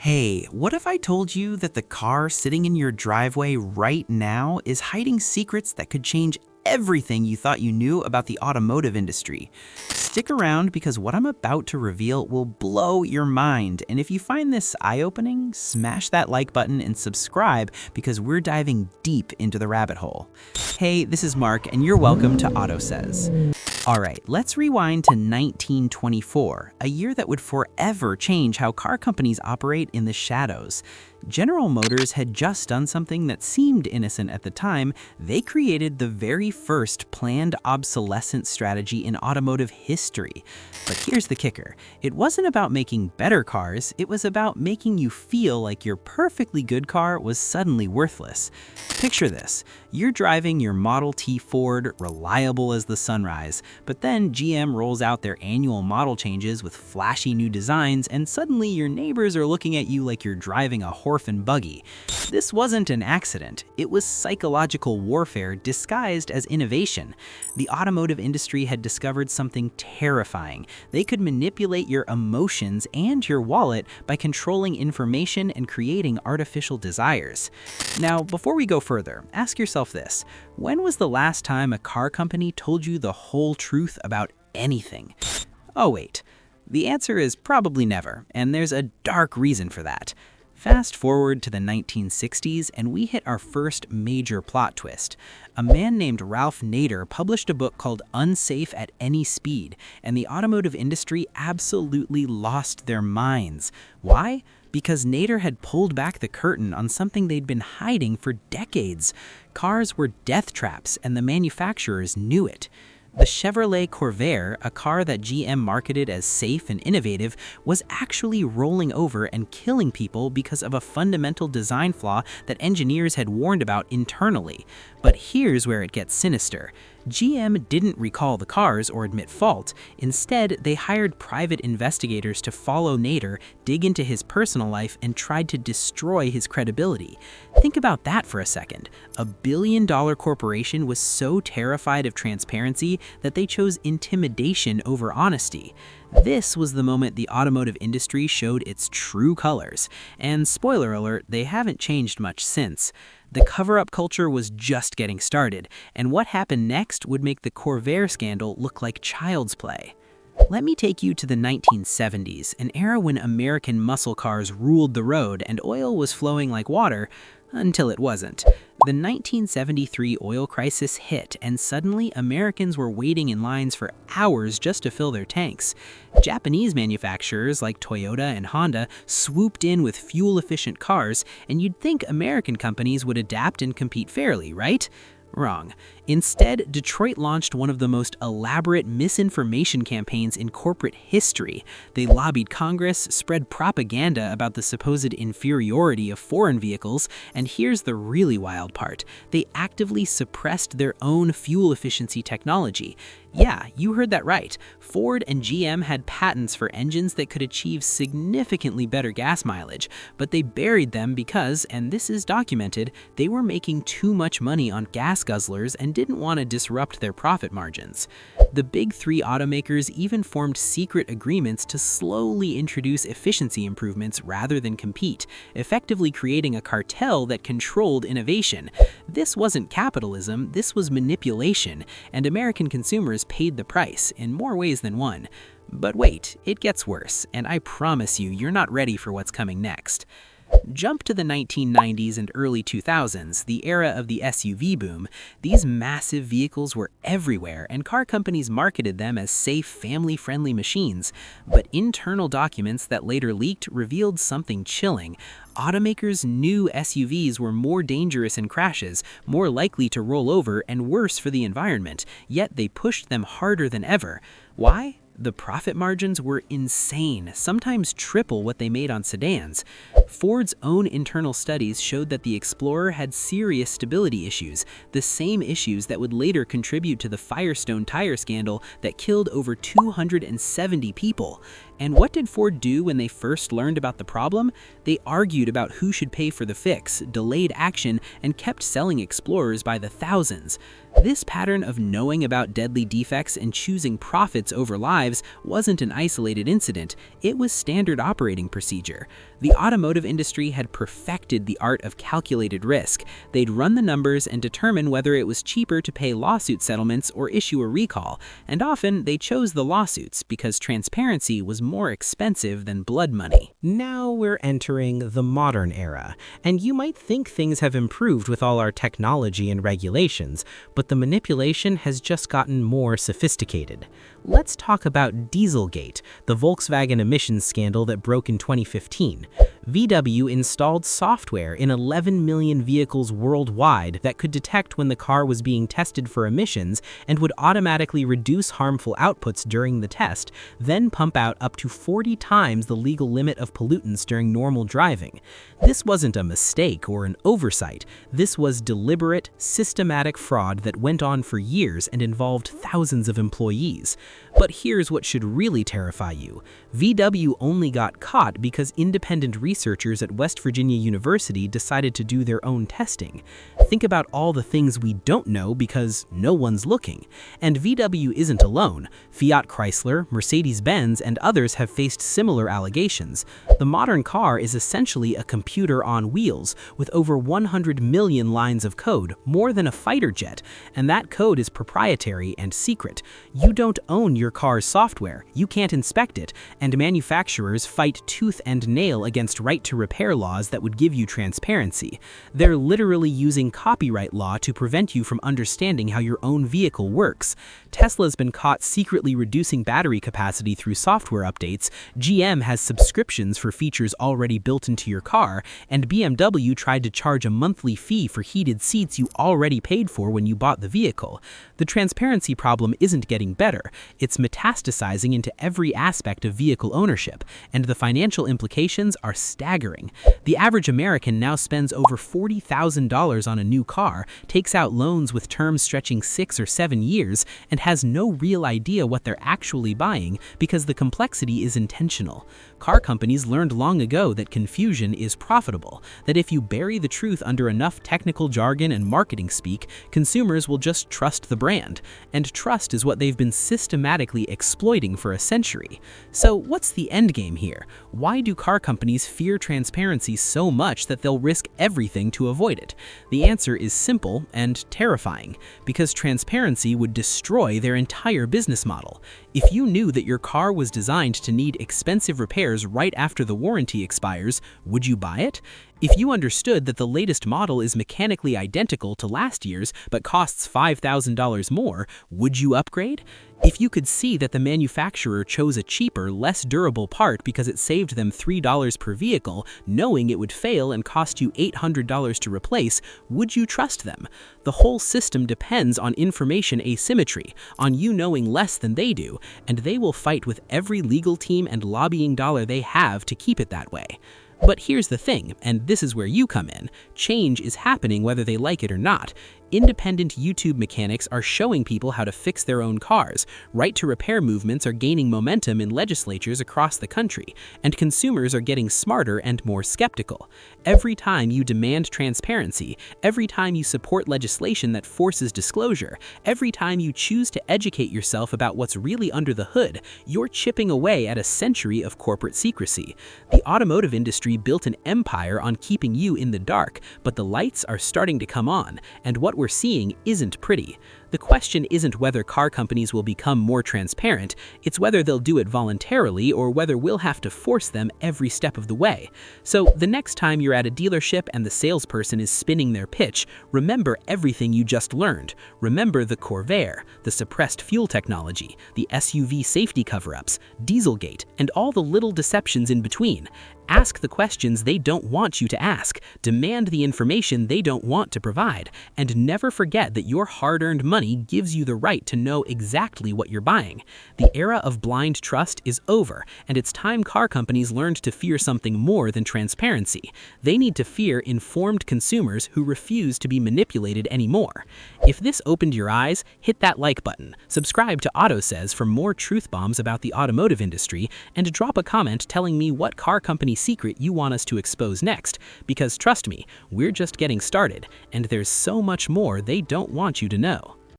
Hey, what if I told you that the car sitting in your driveway right now is hiding secrets that could change everything you thought you knew about the automotive industry? Stick around because what I'm about to reveal will blow your mind. And if you find this eye-opening, smash that like button and subscribe because we're diving deep into the rabbit hole. Hey, this is Mark and you're welcome to AUTOSAYS. Alright, let's rewind to 1924, a year that would forever change how car companies operate in the shadows. General Motors had just done something that seemed innocent at the time. They created the very first planned obsolescence strategy in automotive history. But here's the kicker. It wasn't about making better cars, it was about making you feel like your perfectly good car was suddenly worthless. Picture this. You're driving your Model T Ford, reliable as the sunrise, but then GM rolls out their annual model changes with flashy new designs, and suddenly your neighbors are looking at you like you're driving a horse and buggy. This wasn't an accident. It was psychological warfare disguised as innovation. The automotive industry had discovered something terrifying. They could manipulate your emotions and your wallet by controlling information and creating artificial desires. Now, before we go further, ask yourself this. When was the last time a car company told you the whole truth about anything? Oh wait, the answer is probably never, and there's a dark reason for that. Fast forward to the 1960s and we hit our first major plot twist. A man named Ralph Nader published a book called Unsafe at Any Speed, and the automotive industry absolutely lost their minds. Why? Because Nader had pulled back the curtain on something they'd been hiding for decades. Cars were death traps and the manufacturers knew it. The Chevrolet Corvair, a car that GM marketed as safe and innovative, was actually rolling over and killing people because of a fundamental design flaw that engineers had warned about internally. But here's where it gets sinister. GM didn't recall the cars or admit fault. Instead, they hired private investigators to follow Nader, dig into his personal life, and tried to destroy his credibility. Think about that for a second. A billion-dollar corporation was so terrified of transparency that they chose intimidation over honesty. This was the moment the automotive industry showed its true colors. And spoiler alert, they haven't changed much since. The cover-up culture was just getting started, and what happened next would make the Corvair scandal look like child's play. Let me take you to the 1970s, an era when American muscle cars ruled the road and oil was flowing like water, until it wasn't. The 1973 oil crisis hit, and suddenly Americans were waiting in lines for hours just to fill their tanks. Japanese manufacturers like Toyota and Honda swooped in with fuel-efficient cars, and you'd think American companies would adapt and compete fairly, right? Wrong. Instead, Detroit launched one of the most elaborate misinformation campaigns in corporate history. They lobbied Congress, spread propaganda about the supposed inferiority of foreign vehicles, and here's the really wild part. They actively suppressed their own fuel efficiency technology. Yeah, you heard that right. Ford and GM had patents for engines that could achieve significantly better gas mileage, but they buried them because, and this is documented, they were making too much money on gas guzzlers and didn't want to disrupt their profit margins. The big three automakers even formed secret agreements to slowly introduce efficiency improvements rather than compete, effectively creating a cartel that controlled innovation. This wasn't capitalism, this was manipulation, and American consumers paid the price in more ways than one. But wait, it gets worse, and I promise you're not ready for what's coming next. Jump to the 1990s and early 2000s, the era of the SUV boom. These massive vehicles were everywhere, and car companies marketed them as safe, family-friendly machines. But internal documents that later leaked revealed something chilling. Automakers knew SUVs were more dangerous in crashes, more likely to roll over, and worse for the environment, yet they pushed them harder than ever. Why? The profit margins were insane, sometimes triple what they made on sedans. Ford's own internal studies showed that the Explorer had serious stability issues, the same issues that would later contribute to the Firestone tire scandal that killed over 270 people. And what did Ford do when they first learned about the problem? They argued about who should pay for the fix, delayed action, and kept selling Explorers by the thousands. This pattern of knowing about deadly defects and choosing profits over lives lives wasn't an isolated incident, it was standard operating procedure. The automotive industry had perfected the art of calculated risk. They'd run the numbers and determine whether it was cheaper to pay lawsuit settlements or issue a recall, and often they chose the lawsuits because transparency was more expensive than blood money. Now we're entering the modern era, and you might think things have improved with all our technology and regulations, but the manipulation has just gotten more sophisticated. Let's talk about Dieselgate, the Volkswagen emissions scandal that broke in 2015. VW installed software in 11 million vehicles worldwide that could detect when the car was being tested for emissions and would automatically reduce harmful outputs during the test, then pump out up to 40 times the legal limit of pollutants during normal driving. This wasn't a mistake or an oversight. This was deliberate, systematic fraud that went on for years and involved thousands of employees. But here's what should really terrify you. VW only got caught because independent researchers at West Virginia University decided to do their own testing. Think about all the things we don't know because no one's looking. And VW isn't alone. Fiat Chrysler, Mercedes-Benz, and others have faced similar allegations. The modern car is essentially a computer on wheels with over 100 million lines of code, more than a fighter jet, and that code is proprietary and secret. You don't own your car's software, you can't inspect it, and manufacturers fight tooth and nail against right-to-repair laws that would give you transparency. They're literally using copyright law to prevent you from understanding how your own vehicle works. Tesla's been caught secretly reducing battery capacity through software updates, GM has subscriptions for features already built into your car, and BMW tried to charge a monthly fee for heated seats you already paid for when you bought the vehicle. The transparency problem isn't getting better, it's metastasizing into every aspect of vehicle ownership, and the financial implications are staggering. The average American now spends over $40,000 on a new car, takes out loans with terms stretching 6 or 7 years, and has no real idea what they're actually buying because the complexity is intentional. Car companies learned long ago that confusion is profitable, that if you bury the truth under enough technical jargon and marketing speak, consumers will just trust the brand. And trust is what they've been systematically exploiting for a century. So what's the end game here? Why do car companies fear transparency so much that they'll risk everything to avoid it? The answer is simple and terrifying, because transparency would destroy their entire business model. If you knew that your car was designed to need expensive repairs right after the warranty expires, would you buy it? If you understood that the latest model is mechanically identical to last year's but costs $5,000 more, would you upgrade? If you could see that the manufacturer chose a cheaper, less durable part because it saved them $3 per vehicle, knowing it would fail and cost you $800 to replace, would you trust them? The whole system depends on information asymmetry, on you knowing less than they do, and they will fight with every legal team and lobbying dollar they have to keep it that way. But here's the thing, and this is where you come in. Change is happening whether they like it or not. Independent YouTube mechanics are showing people how to fix their own cars. Right-to-repair movements are gaining momentum in legislatures across the country, and consumers are getting smarter and more skeptical. Every time you demand transparency, every time you support legislation that forces disclosure, every time you choose to educate yourself about what's really under the hood, you're chipping away at a century of corporate secrecy. The automotive industry built an empire on keeping you in the dark, but the lights are starting to come on, and what we're seeing isn't pretty. The question isn't whether car companies will become more transparent, it's whether they'll do it voluntarily or whether we'll have to force them every step of the way. So the next time you're at a dealership and the salesperson is spinning their pitch, remember everything you just learned. Remember the Corvair, the suppressed fuel technology, the SUV safety cover-ups, Dieselgate, and all the little deceptions in between. Ask the questions they don't want you to ask, demand the information they don't want to provide, and never forget that your hard-earned money gives you the right to know exactly what you're buying. The era of blind trust is over, and it's time car companies learned to fear something more than transparency. They need to fear informed consumers who refuse to be manipulated anymore. If this opened your eyes, hit that like button, subscribe to AUTOSAYS for more truth bombs about the automotive industry, and drop a comment telling me what car company secret you want us to expose next, because trust me, we're just getting started, and there's so much more they don't want you to know.